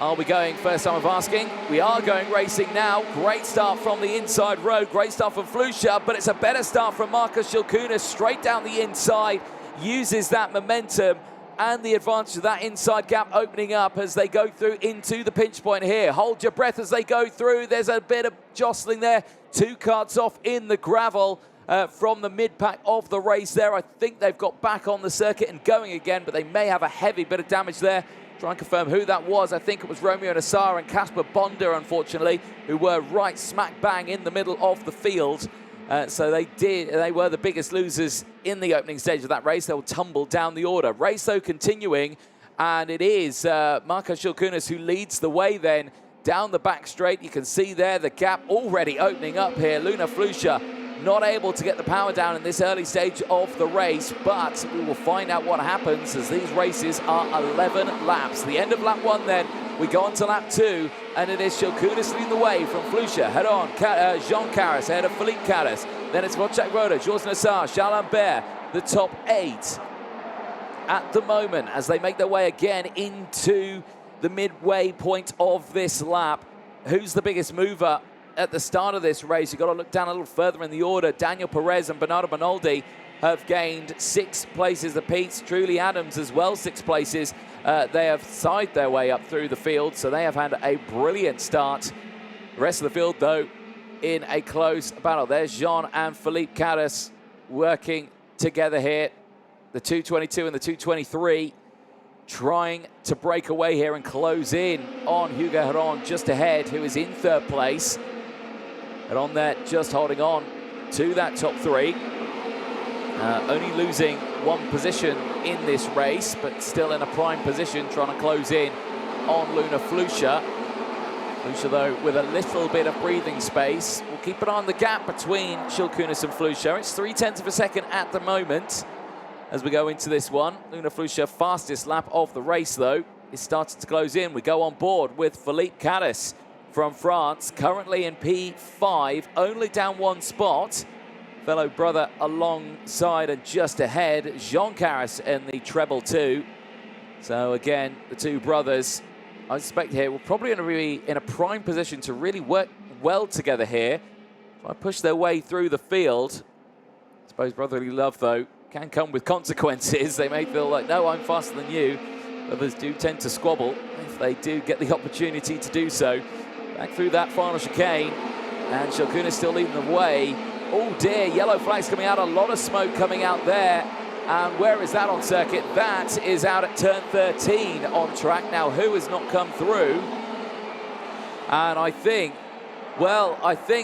Are we going first time of asking? We are going racing now. Great start from the inside road. Great start from Flusha, but it's a better start from Marcus Shilkunas straight down the inside. Uses that momentum and the advantage of that inside gap opening up as they go through into the pinch point here. Hold your breath as they go through. There's a bit of jostling there. 2 carts off in the gravel from the mid-pack of the race there. I think they've got back on the circuit and going again, but they may have a heavy bit of damage there. Try and confirm who that was. I think it was Romeo Nassar and Casper Bonder, unfortunately, who were right smack bang in the middle of the field. So they were the biggest losers in the opening stage of that race. They'll tumble down the order. Race, though, continuing, and it is Marcus Shilkunas who leads the way then down the back straight. You can see there the gap already opening up here. Luna Flusha not able to get the power down in this early stage of the race, but we will find out what happens as these races are 11 laps. The end of lap 1 then, we go on to lap 2, and it is Shilkunas leading the way from Flusha. Head on, Jean Caras ahead of Philippe Caras. Then it's Wojciech Roda, Georges Nassar, Charles Lambert, the top 8 at the moment as they make their way again into the midway point of this lap. Who's the biggest mover at the start of this race? You've got to look down a little further in the order. Daniel Perez and Bernardo Bonaldi have gained 6 places apiece. Truly Adams as well, 6 places. They have sided their way up through the field, so they have had a brilliant start. The rest of the field, though, in a close battle. There's Jean and Philippe Caras working together here. The 222 and the 223 trying to break away here and close in on Hugo Heron just ahead, who is in 3rd place. And on there, just holding on to that top 3. Only losing 1 position in this race, but still in a prime position, trying to close in on Luna Flusha. Flusha, though, with a little bit of breathing space. We'll keep an eye on the gap between Shilkunas and Flusha. It's 0.3 of a second at the moment as we go into this one. Luna Flusha, fastest lap of the race, though, is starting to close in. We go on board with Philippe Caras from France, currently in P5, only down 1 spot. Fellow brother alongside and just ahead, Jean Caras in the treble 2. So again, the 2 brothers, I suspect here, will probably going to be in a prime position to really work well together here. Try to push their way through the field. I suppose brotherly love, though, can come with consequences. They may feel like, no, I'm faster than you. Others do tend to squabble if they do get the opportunity to do so. Back through that final chicane, and Shilkunas still leading the way. Oh dear, yellow flags coming out, a lot of smoke coming out there. And where is that on circuit? That is out at turn 13 on track. Now, who has not come through? And I think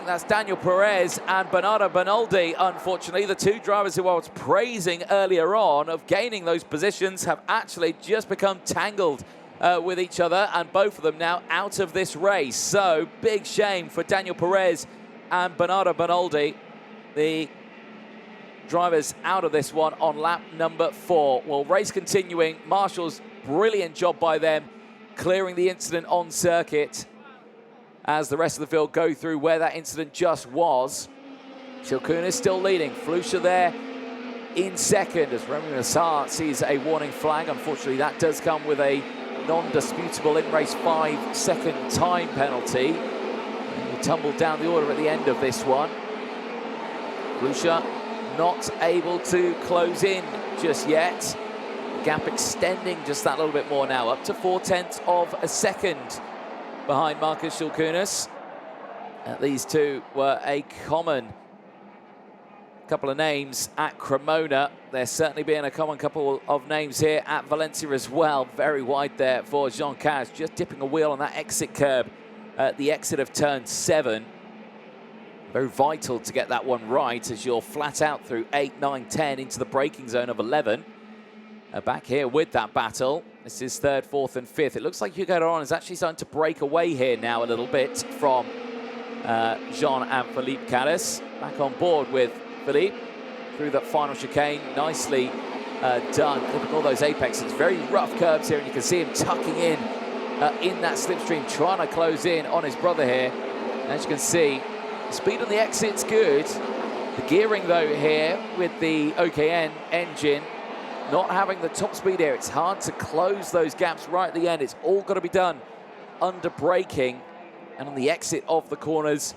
that's Daniel Perez and Bernardo Bonaldi, unfortunately. The 2 drivers who I was praising earlier on of gaining those positions have actually just become tangled with each other, and both of them now out of this race. So, big shame for Daniel Perez and Bernardo Bonaldi, the drivers out of this one on lap number 4. Well, race continuing. Marshall's brilliant job by them, clearing the incident on circuit as the rest of the field go through where that incident just was. Shilkunas still leading. Flusha there in 2nd as Romeo Nassar sees a warning flag. Unfortunately, that does come with a non-disputable in-race 5-second time penalty. And we tumbled down the order at the end of this one. Flusha not able to close in just yet. The gap extending just that little bit more now, up to 0.4 of a second behind Marcus Shilkunas. These 2 were a common couple of names at Cremona. There's certainly been a common couple of names here at Valencia as well. Very wide there for Jean Caras, just dipping a wheel on that exit curb at the exit of turn 7. Very vital to get that one right as you're flat out through 8, 9, 10 into the braking zone of 11. Back here with that battle. This is 3rd, 4th and 5th. It looks like Hugo Heron is actually starting to break away here now a little bit from Jean and Philippe Caras. Back on board with Philippe through that final chicane. Nicely done, clipping all those apexes. Very rough curves here, and you can see him tucking in that slipstream, trying to close in on his brother here. As you can see, speed on the exit's good. The gearing, though, here with the OKN engine, not having the top speed here, it's hard to close those gaps right at the end. It's all got to be done under braking and on the exit of the corners.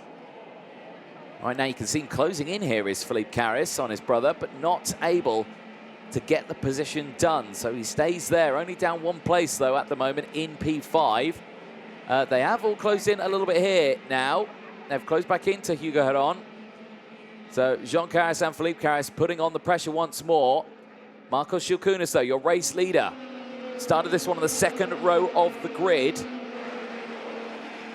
Right now you can see him closing in here is Felipe Carris on his brother, but not able to get the position done. So he stays there, only down one place though at the moment in P5. They have all closed in a little bit here now. They've closed back into Hugo Heron. So Jean Carris and Felipe Carris putting on the pressure once more. Marcos Shilkunas though, your race leader. Started this one on the second row of the grid.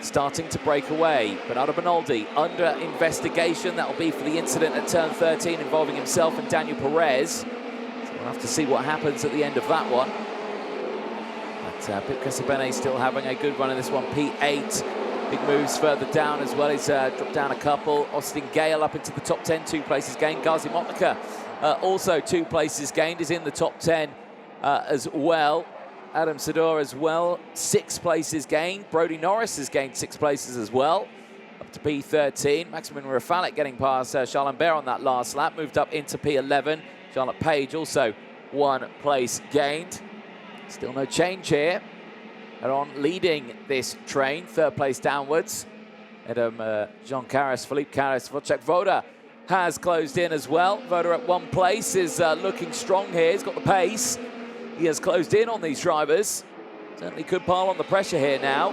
Starting to break away. Bernardo Bonaldi under investigation. That'll be for the incident at turn 13 involving himself and Daniel Perez. So we'll have to see what happens at the end of that one. But Pip Casabene still having a good run in this one. P8. Big moves further down as well. He's dropped down a couple. Austin Gale up into the top 10, 2 places gained. Gazi Motnica also 2 places gained, is in the top 10 as well. Adam Sador as well, 6 places gained. Brody Norris has gained 6 places as well, up to P13. Maximin Rafalik getting past Charles Lambert on that last lap, moved up into P11. Charlotte Page also 1 place gained. Still no change here. Heron leading this train, 3rd place downwards. Adam Jean Carris, Felipe Carris, Wojciech Woda has closed in as well. Woda at 1 place is looking strong here. He's got the pace. He has closed in on these drivers. Certainly could pile on the pressure here now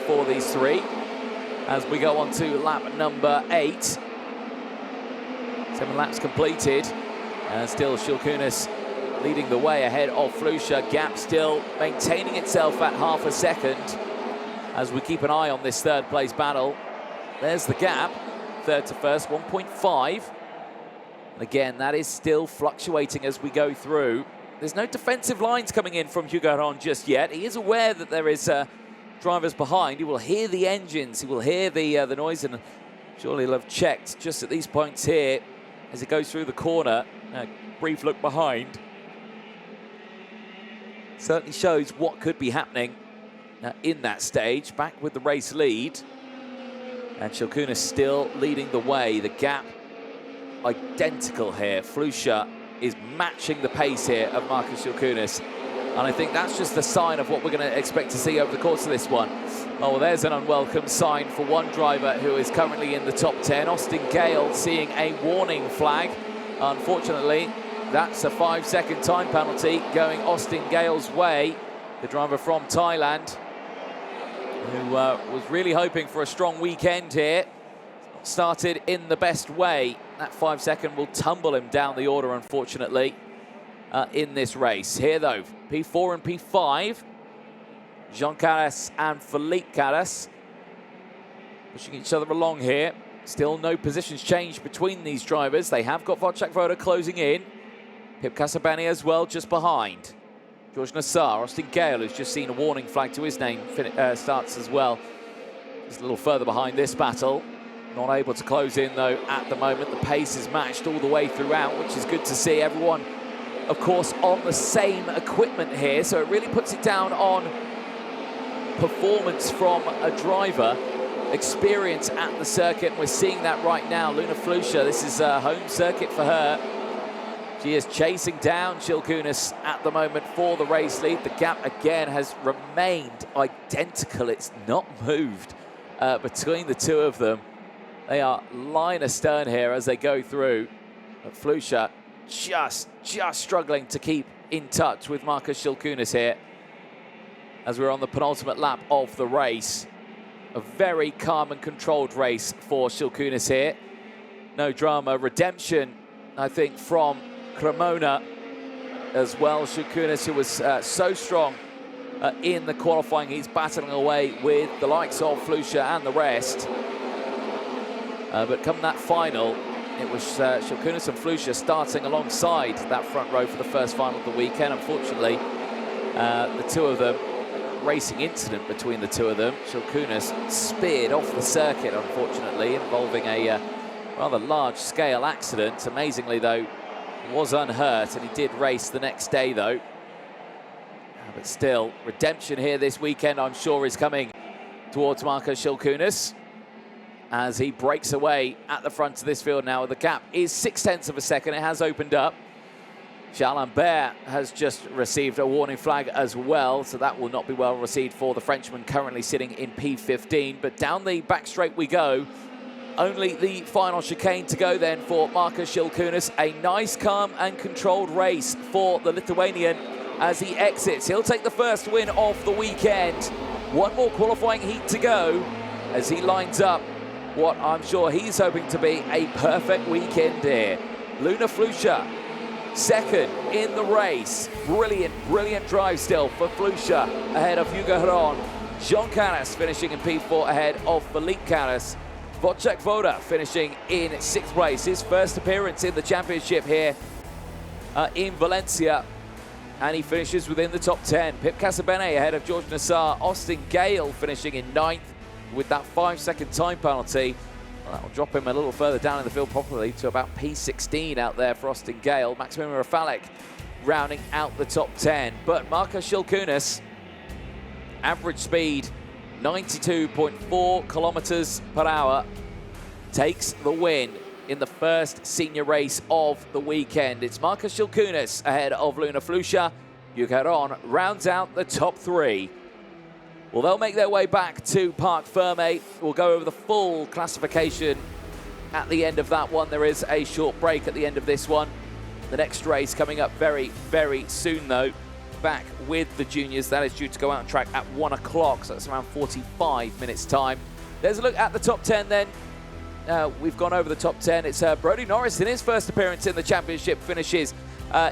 for these 3 as we go on to lap number 8. 7 laps completed. And still Shilkunas leading the way ahead of Flusha. Gap still maintaining itself at half a second as we keep an eye on this 3rd place battle. There's the gap, 3rd to 1st, 1.5. And again, that is still fluctuating as we go through. There's no defensive lines coming in from Hugo Heron just yet. He is aware that there is drivers behind. He will hear the engines. He will hear the noise, and surely he'll have checked just at these points here as it goes through the corner. A brief look behind. Certainly shows what could be happening in that stage. Back with the race lead. And Shilkunas still leading the way. The gap identical here. Flusha is matching the pace here of Marcos Shilkunas. And I think that's just a sign of what we're going to expect to see over the course of this one. Oh, well, there's an unwelcome sign for one driver who is currently in the top 10. Austin Gale seeing a warning flag. Unfortunately, that's a 5-second time penalty going Austin Gale's way. The driver from Thailand, who was really hoping for a strong weekend here. Started in the best way. That 5-second will tumble him down the order, unfortunately, in this race. Here, though, P4 and P5. Jean Carris and Felipe Carris pushing each other along here. Still no positions changed between these drivers. They have got Wojciech Woda closing in. Pip Casabene as well, just behind. George Nassar, Austin Gale, who's just seen a warning flag to his name, starts as well. Just a little further behind this battle. Not able to close in, though, at the moment. The pace is matched all the way throughout, which is good to see. Everyone, of course, on the same equipment here, so it really puts it down on performance from a driver, experience at the circuit. We're seeing that right now. Luna Flusha, this is a home circuit for her. She is chasing down Shilkunas at the moment for the race lead. The gap, again, has remained identical. It's not moved between the 2 of them. They are line astern here as they go through. But Flusha just struggling to keep in touch with Marcos Shilkunas here as we're on the penultimate lap of the race. A very calm and controlled race for Shilkunas here. No drama. Redemption, I think, from Cremona as well. Shilkunas, who was so strong in the qualifying. He's battling away with the likes of Flusha and the rest. But come that final, it was Shilkunas and Flusha starting alongside that front row for the first final of the weekend. Unfortunately, the 2 of them, racing incident between the 2 of them. Shilkunas speared off the circuit, unfortunately, involving a rather large-scale accident. Amazingly, though, he was unhurt, and he did race the next day, though. But still, redemption here this weekend, I'm sure, is coming towards Marcos Shilkunas as he breaks away at the front of this field now. The gap is 0.6 of a second. It has opened up. Charles Lambert has just received a warning flag as well, so that will not be well received for the Frenchman currently sitting in P15. But down the back straight we go. Only the final chicane to go then for Markus Šilkūnas. A nice, calm and controlled race for the Lithuanian as he exits. He'll take the first win of the weekend. One more qualifying heat to go as he lines up what I'm sure he's hoping to be a perfect weekend here. Luna Flusha, second in the race. Brilliant, brilliant drive still for Flusha ahead of Hugo Heron. Jean Caras finishing in P4 ahead of Philippe Caras. Wojciech Woda finishing in 6th place. His first appearance in the championship here in Valencia. And he finishes within the top 10. Pip Casabene ahead of George Nassar. Austin Gale finishing in 9th with that 5-second time penalty. Well, that will drop him a little further down in the field properly to about P16 out there for Austin Gale. Maximilian Rafalek rounding out the top 10. But Markus Šilkūnas, average speed 92.4 kilometers per hour, takes the win in the first senior race of the weekend. It's Markus Šilkūnas ahead of Luna Flusha. Hugo Heron rounds out the top 3. Well, they'll make their way back to Parc Fermé. We'll go over the full classification at the end of that one. There is a short break at the end of this one. The next race coming up very, very soon, though. Back with the juniors. That is due to go out on track at 1 o'clock, so that's around 45 minutes time. There's a look at the top 10 then. We've gone over the top 10. It's Brodie Norris in his first appearance in the championship finishes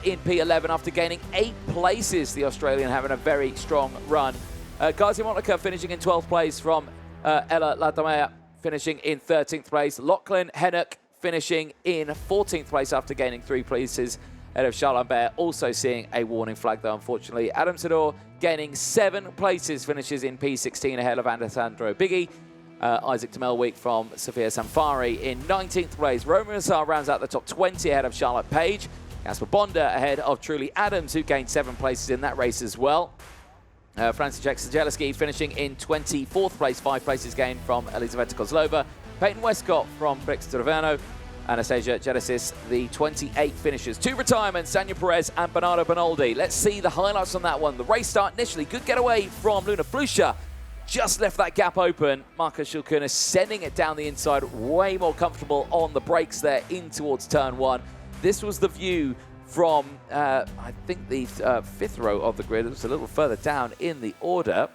in P11 after gaining 8 places. The Australian having a very strong run. Gazi Monica finishing in 12th place from Ella Latamea finishing in 13th place. Lachlan Hennock finishing in 14th place after gaining 3 places. Ahead of Charles Lambert, also seeing a warning flag though, unfortunately. Adam Sador gaining 7 places, finishes in P16 ahead of Alessandro Biggie. Isaac Temelweek from Sofia Samfari in 19th place. Roman Nassar rounds out the top 20 ahead of Charlotte Page. Casper Bonda ahead of Truly Adams, who gained 7 places in that race as well. Franciszek Zielinski finishing in 24th place, 5 places gained from Elizaveta Kozlova. Peyton Westcott from Brix Tervano. Anastasia Genesis, the 28 finishers. 2 retirements, Daniel Perez and Bernardo Bonaldi. Let's see the highlights on that one. The race start initially, good getaway from Luna Flusha. Just left that gap open. Markus Šilkūnas sending it down the inside, way more comfortable on the brakes there in towards turn 1. This was the view from, I think, the 5th row of the grid. It was a little further down in the order.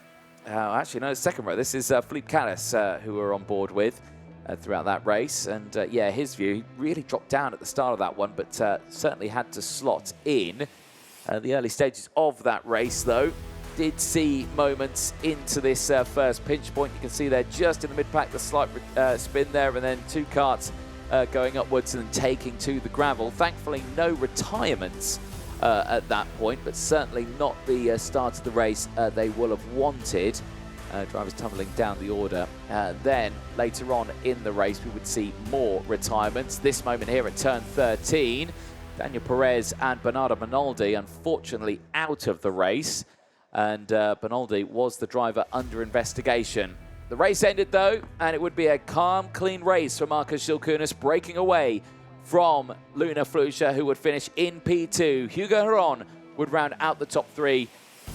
Actually, no, 2nd row. This is Philippe Caras, who we're on board with throughout that race. And yeah, his view really dropped down at the start of that one, but certainly had to slot in. The early stages of that race, though, did see moments into this first pinch point. You can see there just in the mid-pack, the slight spin there, and then 2 karts going upwards and taking to the gravel. Thankfully, no retirements at that point, but certainly not the start of the race they will have wanted. Drivers tumbling down the order. Then later on in the race, we would see more retirements. This moment here at turn 13, Daniel Perez and Bernardo Bonaldi unfortunately out of the race, and Bonaldi was the driver under investigation. The race ended though, and it would be a calm, clean race for Markus Šilkūnas, breaking away from Luna Flusha, who would finish in P2. Hugo Heron would round out the top 3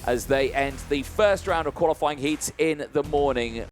as they end the first round of qualifying heats in the morning.